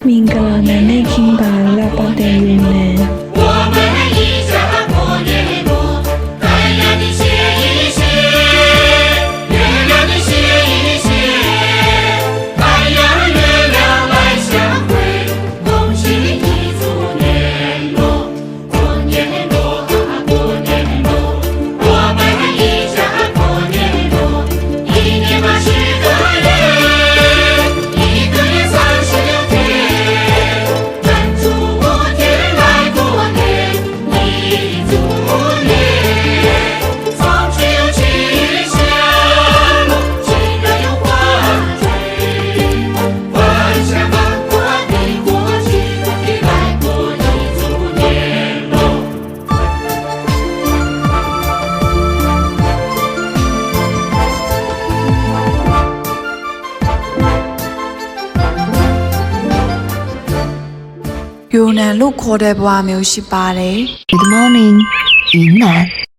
မင်္ဂလာနံနက်ခင်းပါလာပါတယ်ယူနေ 我们一家过年过，太阳的谢一谢，月亮的谢一谢，太阳月亮来相会，恭喜你猪年喽，过年喽，过年喽，我们一家过年喽，一年嘛10个月，一个月36天，咱猪天来过年，一猪年，双春又气象，亲人又欢聚，欢笑满国的过去，来过一猪年喽。ယူနန်လို့ခေါ်တဲ့ဘဝမျိုးရှိပါတယ် Good morning 云南